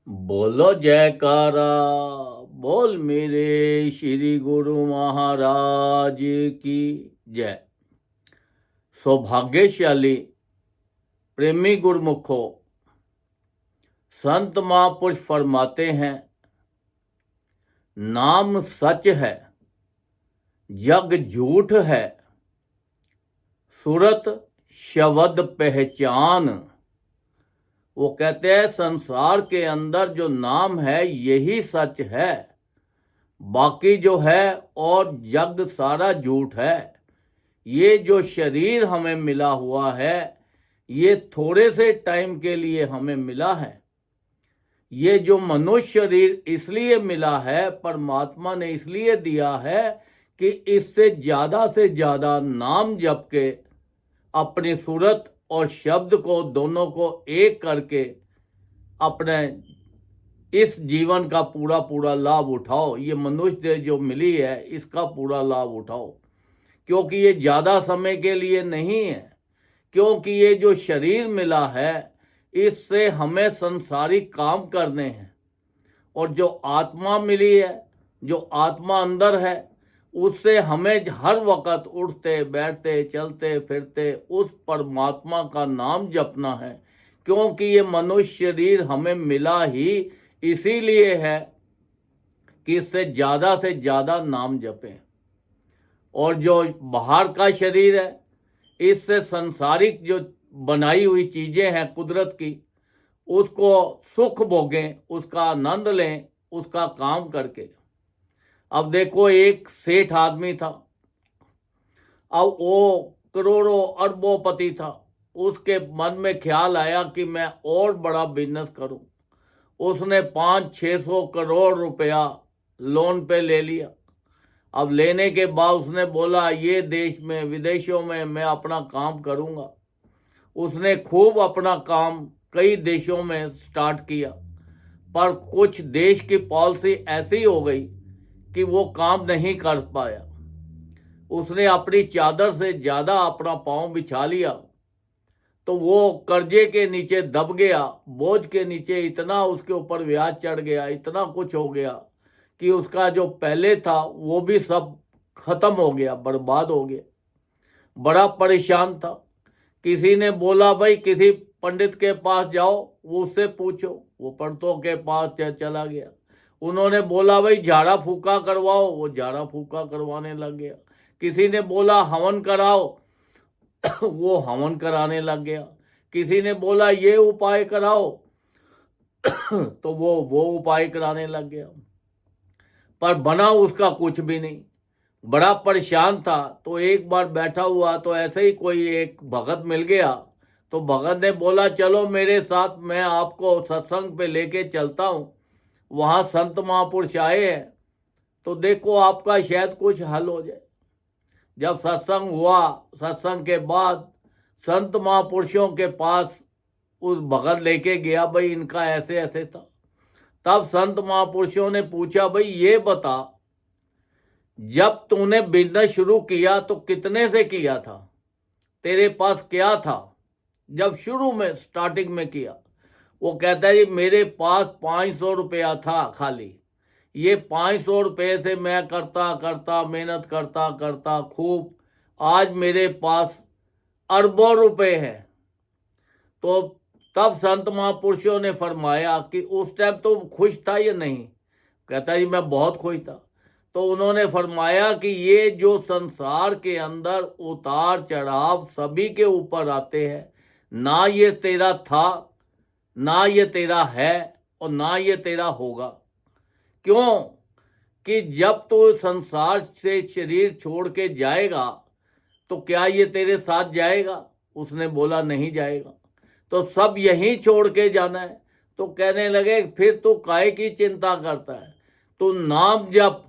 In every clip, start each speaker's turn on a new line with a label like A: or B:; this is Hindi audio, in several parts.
A: बोलो जयकारा। बोल मेरे श्री गुरु महाराज की जय। सौभाग्यशाली प्रेमी गुरुमुखो, संत महापुरुष फरमाते हैं, नाम सच है, जग झूठ है, सूरत शब्द पहचान। वो कहते हैं संसार के अंदर जो नाम है यही सच है, बाकी जो है और जग सारा झूठ है। ये जो शरीर हमें मिला हुआ है ये थोड़े से टाइम के लिए हमें मिला है। ये जो मनुष्य शरीर इसलिए मिला है, परमात्मा ने इसलिए दिया है कि इससे ज़्यादा नाम जप के अपनी सूरत और शब्द को दोनों को एक करके अपने इस जीवन का पूरा लाभ उठाओ। ये मनुष्य देह जो मिली है इसका पूरा लाभ उठाओ, क्योंकि ये ज़्यादा समय के लिए नहीं है। क्योंकि ये जो शरीर मिला है इससे हमें संसारिक काम करने हैं, और जो आत्मा मिली है, जो आत्मा अंदर है, उससे हमें हर वक्त उठते बैठते चलते फिरते उस परमात्मा का नाम जपना है। क्योंकि ये मनुष्य शरीर हमें मिला ही इसीलिए है कि इससे ज़्यादा नाम जपें। और जो बाहर का शरीर है इससे संसारिक जो बनाई हुई चीज़ें हैं कुदरत की, उसको सुख भोगें, उसका आनंद लें, उसका काम करके। अब देखो, एक सेठ आदमी था, अब वो करोड़ों अरबों-पति था। उसके मन में ख्याल आया कि मैं और बड़ा बिजनेस करूं। उसने 500-600 करोड़ रुपया लोन पे ले लिया। अब लेने के बाद उसने बोला ये देश में विदेशों में मैं अपना काम करूंगा। उसने खूब अपना काम कई देशों में स्टार्ट किया, पर कुछ देश की पॉलिसी ऐसी हो गई कि वो काम नहीं कर पाया। उसने अपनी चादर से ज़्यादा अपना पाँव बिछा लिया तो वो कर्जे के नीचे दब गया। बोझ के नीचे इतना उसके ऊपर ब्याज चढ़ गया, इतना कुछ हो गया कि उसका जो पहले था वो भी सब खत्म हो गया, बर्बाद हो गया। बड़ा परेशान था। किसी ने बोला भाई किसी पंडित के पास जाओ, वो उससे पूछो। वो पंडितों के पास चला गया। उन्होंने बोला भाई झाड़ा फूका करवाओ, वो झाड़ा फूका करवाने लग गया। किसी ने बोला हवन कराओ, वो हवन कराने लग गया। किसी ने बोला ये उपाय कराओ तो वो उपाय कराने लग गया, पर बना उसका कुछ भी नहीं। बड़ा परेशान था। तो एक बार बैठा हुआ तो ऐसे ही कोई एक भगत मिल गया। तो भगत ने बोला चलो मेरे साथ, मैं आपको सत्संग पे लेके चलता हूँ। वहाँ संत महापुरुष आए हैं, तो देखो आपका शायद कुछ हल हो जाए। जब सत्संग हुआ, सत्संग के बाद संत महापुरुषों के पास उस भगत लेके गया, भाई इनका ऐसे ऐसे था। तब संत महापुरुषों ने पूछा भाई ये बता, जब तूने बिजनेस शुरू किया तो कितने से किया था, तेरे पास क्या था जब शुरू में स्टार्टिंग में किया। वो कहता है जी मेरे पास 500 रुपया था खाली। ये 500 रुपये से मैं करता करता मेहनत करता करता खूब आज मेरे पास अरबों रुपए हैं। तो तब संत महापुरुषों ने फरमाया कि उस टाइम तो खुश था या नहीं। कहता जी मैं बहुत खुश था। तो उन्होंने फरमाया कि ये जो संसार के अंदर उतार चढ़ाव सभी के ऊपर आते हैं, ना ये तेरा था, ना ये तेरा है, और ना ये तेरा होगा। क्यों कि जब तो संसार से शरीर छोड़ के जाएगा तो क्या ये तेरे साथ जाएगा। उसने बोला नहीं जाएगा। तो सब यहीं छोड़ के जाना है। तो कहने लगे फिर तू काहे की चिंता करता है, तू नाम जप,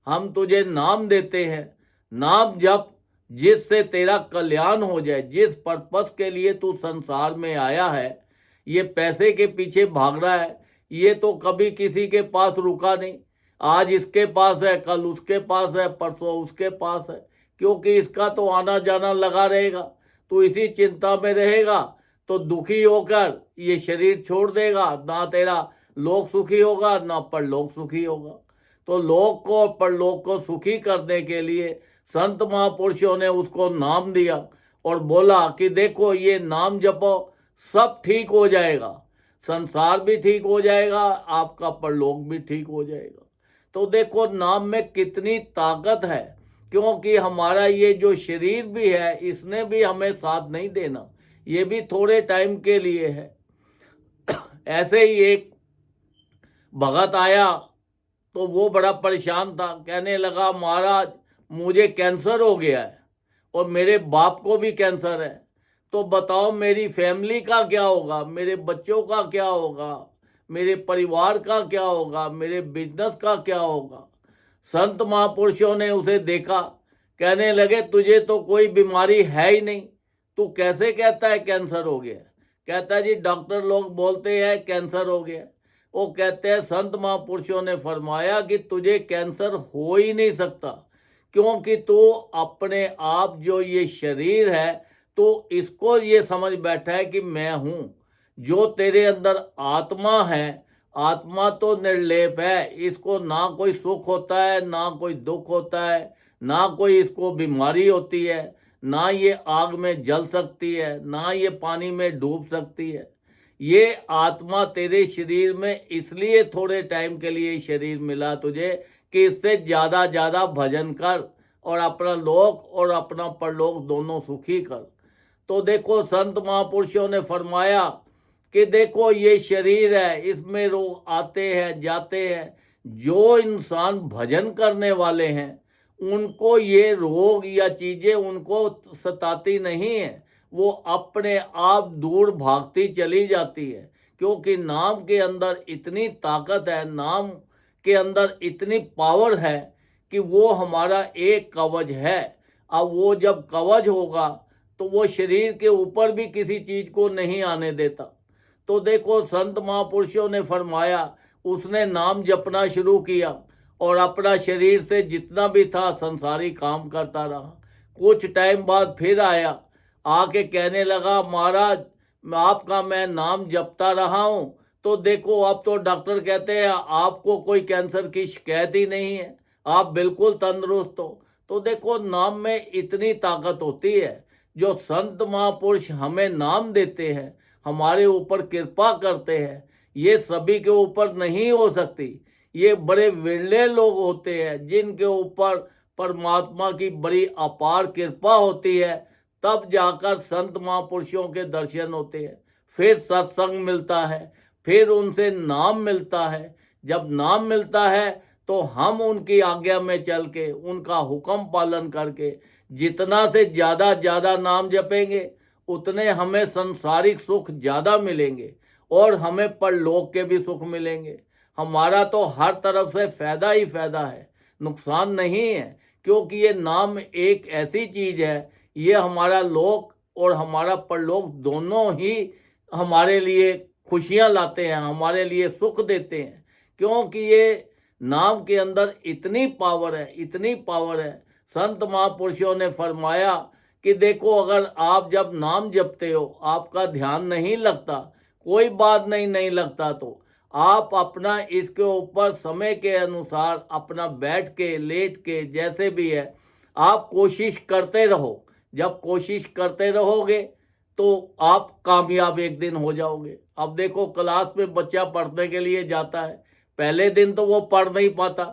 A: हम तुझे नाम देते हैं। नाम जप जिससे तेरा कल्याण हो जाए। जिस पर्पस के लिए तू संसार में आया है, ये पैसे के पीछे भाग रहा है, ये तो कभी किसी के पास रुका नहीं। आज इसके पास है, कल उसके पास है, परसों उसके पास है, क्योंकि इसका तो आना जाना लगा रहेगा। तो इसी चिंता में रहेगा तो दुखी होकर ये शरीर छोड़ देगा। ना तेरा लोक सुखी होगा ना परलोक सुखी होगा। तो लोक को और परलोक को सुखी करने के लिए संत महापुरुषों ने उसको नाम दिया और बोला कि देखो ये नाम जपो, सब ठीक हो जाएगा, संसार भी ठीक हो जाएगा, आपका परलोक भी ठीक हो जाएगा। तो देखो नाम में कितनी ताकत है, क्योंकि हमारा ये जो शरीर भी है इसने भी हमें साथ नहीं देना, ये भी थोड़े टाइम के लिए है। ऐसे ही एक भगत आया तो वो बड़ा परेशान था, कहने लगा महाराज मुझे कैंसर हो गया है और मेरे बाप को भी कैंसर है, तो बताओ मेरी फैमिली का क्या होगा, मेरे बच्चों का क्या होगा, मेरे परिवार का क्या होगा, मेरे बिजनेस का क्या होगा। संत महापुरुषों ने उसे देखा, कहने लगे तुझे तो कोई बीमारी है ही नहीं, तू कैसे कहता है कैंसर हो गया। कहता है जी डॉक्टर लोग बोलते हैं कैंसर हो गया। वो कहते हैं संत महापुरुषों ने फरमाया कि तुझे कैंसर हो ही नहीं सकता, क्योंकि तू अपने आप जो ये शरीर है तो इसको ये समझ बैठा है कि मैं हूँ। जो तेरे अंदर आत्मा है, आत्मा तो निर्लेप है, इसको ना कोई सुख होता है ना कोई दुख होता है, ना कोई इसको बीमारी होती है, ना ये आग में जल सकती है, ना ये पानी में डूब सकती है। ये आत्मा तेरे शरीर में इसलिए थोड़े टाइम के लिए शरीर मिला तुझे कि इससे ज़्यादा भजन कर और अपना लोक और अपना परलोक दोनों सुखी कर। तो देखो संत महापुरुषों ने फरमाया कि देखो ये शरीर है, इसमें रोग आते हैं जाते हैं, जो इंसान भजन करने वाले हैं उनको ये रोग या चीज़ें उनको सताती नहीं है, वो अपने आप दूर भागती चली जाती है, क्योंकि नाम के अंदर इतनी ताकत है, नाम के अंदर इतनी पावर है कि वो हमारा एक कवच है। अब वो जब कवच होगा तो वो शरीर के ऊपर भी किसी चीज़ को नहीं आने देता। तो देखो संत महापुरुषों ने फरमाया, उसने नाम जपना शुरू किया और अपना शरीर से जितना भी था संसारी काम करता रहा। कुछ टाइम बाद फिर आया, आके कहने लगा महाराज आपका मैं नाम जपता रहा हूँ, तो देखो अब तो डॉक्टर कहते हैं आपको कोई कैंसर की शिकायत ही नहीं है, आप बिल्कुल तंदुरुस्त हो। तो देखो नाम में इतनी ताकत होती है। जो संत महापुरुष हमें नाम देते हैं, हमारे ऊपर कृपा करते हैं, ये सभी के ऊपर नहीं हो सकती। ये बड़े विरले लोग होते हैं जिनके ऊपर परमात्मा की बड़ी अपार कृपा होती है, तब जाकर संत महापुरुषों के दर्शन होते हैं, फिर सत्संग मिलता है, फिर उनसे नाम मिलता है। जब नाम मिलता है तो हम उनकी आज्ञा में चल के उनका हुक्म पालन करके जितना से ज़्यादा नाम जपेंगे उतने हमें संसारिक सुख ज़्यादा मिलेंगे और हमें परलोक के भी सुख मिलेंगे। हमारा तो हर तरफ से फ़ायदा ही फ़ायदा है, नुकसान नहीं है, क्योंकि ये नाम एक ऐसी चीज़ है, ये हमारा लोक और हमारा परलोक दोनों ही हमारे लिए खुशियाँ लाते हैं, हमारे लिए सुख देते हैं, क्योंकि ये नाम के अंदर इतनी पावर है, इतनी पावर है। संत महापुरुषों ने फरमाया कि देखो अगर आप जब नाम जपते हो आपका ध्यान नहीं लगता, कोई बात नहीं लगता, तो आप अपना इसके ऊपर समय के अनुसार अपना बैठ के लेट के जैसे भी है आप कोशिश करते रहो। जब कोशिश करते रहोगे तो आप कामयाब एक दिन हो जाओगे। अब देखो क्लास में बच्चा पढ़ने के लिए जाता है, पहले दिन तो वो पढ़ नहीं पाता,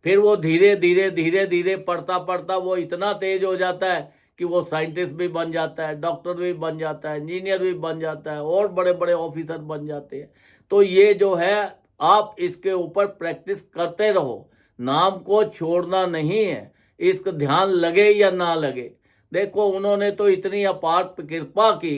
A: फिर वो धीरे धीरे पढ़ता वो इतना तेज हो जाता है कि वो साइंटिस्ट भी बन जाता है, डॉक्टर भी बन जाता है, इंजीनियर भी बन जाता है और बड़े बड़े ऑफिसर बन जाते हैं। तो ये जो है आप इसके ऊपर प्रैक्टिस करते रहो, नाम को छोड़ना नहीं है, इसका ध्यान लगे या ना लगे। देखो उन्होंने तो इतनी अपार कृपा की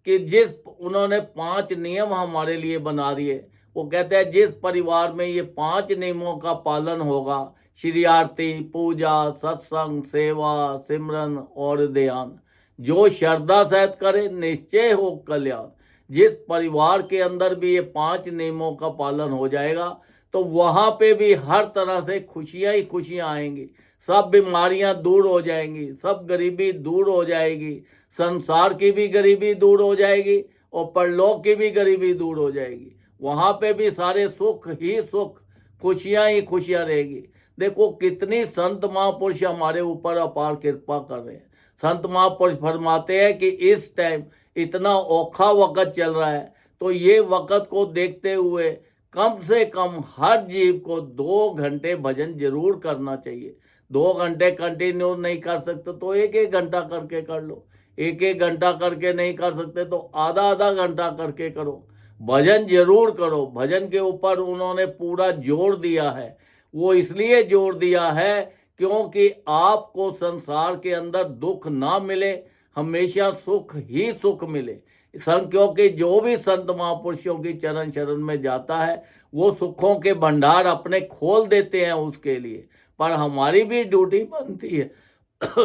A: कि जिस उन्होंने 5 नियम हमारे लिए बना दिए। वो कहते हैं जिस परिवार में ये 5 नियमों का पालन होगा, श्री आरती, पूजा, सत्संग, सेवा, सिमरन और ध्यान, जो श्रद्धा सहित करे निश्चय हो कल्याण। जिस परिवार के अंदर भी ये 5 नियमों का पालन हो जाएगा तो वहाँ पे भी हर तरह से खुशियाँ ही खुशियाँ आएंगी, सब बीमारियाँ दूर हो जाएंगी, सब गरीबी दूर हो जाएगी, संसार की भी गरीबी दूर हो जाएगी और परलोक की भी गरीबी दूर हो जाएगी। वहाँ पे भी सारे सुख ही सुख, खुशियाँ ही खुशियाँ रहेगी। देखो कितनी संत महापुरुष हमारे ऊपर अपार कृपा कर रहे हैं। संत महापुरुष फरमाते हैं कि इस टाइम इतना औखा वक्त चल रहा है, तो ये वक्त को देखते हुए कम से कम हर जीव को 2 घंटे भजन जरूर करना चाहिए। 2 घंटे कंटिन्यू नहीं कर सकते तो 1-1 घंटा करके कर लो। 1-1 घंटा करके नहीं कर सकते तो आधा-आधा घंटा करके करो। भजन जरूर करो। भजन के ऊपर उन्होंने पूरा जोर दिया है। वो इसलिए जोर दिया है क्योंकि आपको संसार के अंदर दुख ना मिले, हमेशा सुख ही सुख मिले। क्योंकि जो भी संत महापुरुषों की चरण शरण में जाता है वो सुखों के भंडार अपने खोल देते हैं उसके लिए। पर हमारी भी ड्यूटी बनती है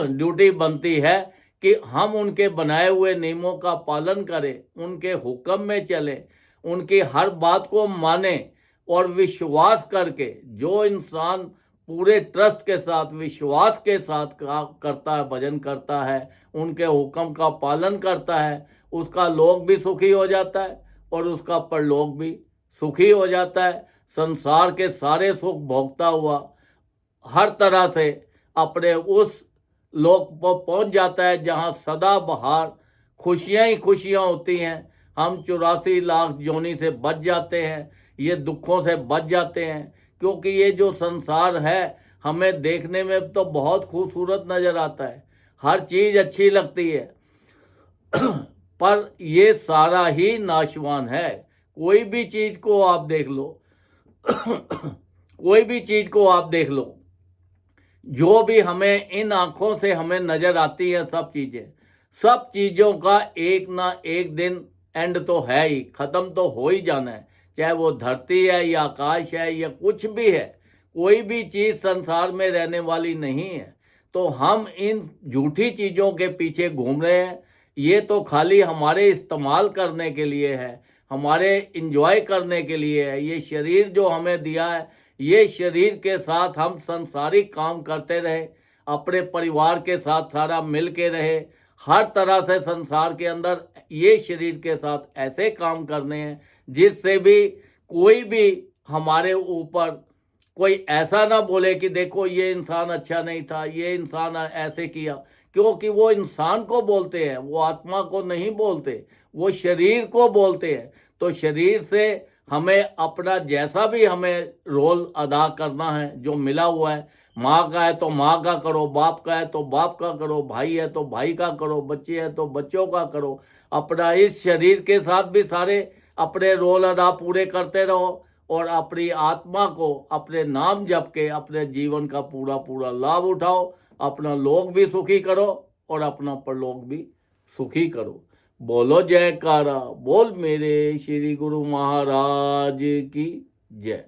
A: ड्यूटी बनती है कि हम उनके बनाए हुए नियमों का पालन करें, उनके हुक्म में चलें, उनकी हर बात को माने और विश्वास करके, जो इंसान पूरे ट्रस्ट के साथ विश्वास के साथ करता है, भजन करता है, उनके हुक्म का पालन करता है, उसका लोक भी सुखी हो जाता है और उसका परलोक भी सुखी हो जाता है। संसार के सारे सुख भोगता हुआ हर तरह से अपने उस लोक पर पहुंच जाता है जहां सदा बहार खुशियां ही खुशियां होती हैं। हम 84 लाख जोनी से बच जाते हैं, ये दुखों से बच जाते हैं, क्योंकि ये जो संसार है हमें देखने में तो बहुत खूबसूरत नज़र आता है, हर चीज़ अच्छी लगती है पर ये सारा ही नाशवान है। कोई भी चीज़ को आप देख लो कोई भी चीज़ को आप देख लो, जो भी हमें इन आँखों से हमें नज़र आती है, सब चीज़ों का एक ना एक दिन एंड तो है ही, ख़त्म तो हो ही जाना है। चाहे वो धरती है या आकाश है या कुछ भी है, कोई भी चीज़ संसार में रहने वाली नहीं है। तो हम इन झूठी चीज़ों के पीछे घूम रहे हैं। ये तो खाली हमारे इस्तेमाल करने के लिए है, हमारे इंजॉय करने के लिए है। ये शरीर जो हमें दिया है, ये शरीर के साथ हम संसारिक काम करते रहे, अपने परिवार के साथ सारा मिल के रहे, हर तरह से संसार के अंदर ये शरीर के साथ ऐसे काम करने हैं जिससे भी कोई भी हमारे ऊपर कोई ऐसा ना बोले कि देखो ये इंसान अच्छा नहीं था, ये इंसान ऐसे किया, क्योंकि वो इंसान को बोलते हैं, वो आत्मा को नहीं बोलते, वो शरीर को बोलते हैं। तो शरीर से हमें अपना जैसा भी हमें रोल अदा करना है जो मिला हुआ है, माँ का है तो माँ का करो, बाप का है तो बाप का करो, भाई है तो भाई का करो, बच्चे हैं तो बच्चों का करो। अपना इस शरीर के साथ भी सारे अपने रोल अदा पूरे करते रहो और अपनी आत्मा को अपने नाम जप के अपने जीवन का पूरा पूरा लाभ उठाओ। अपना लोक भी सुखी करो और अपना परलोक भी सुखी करो। बोलो जयकारा बोल मेरे श्री गुरु महाराज की जय।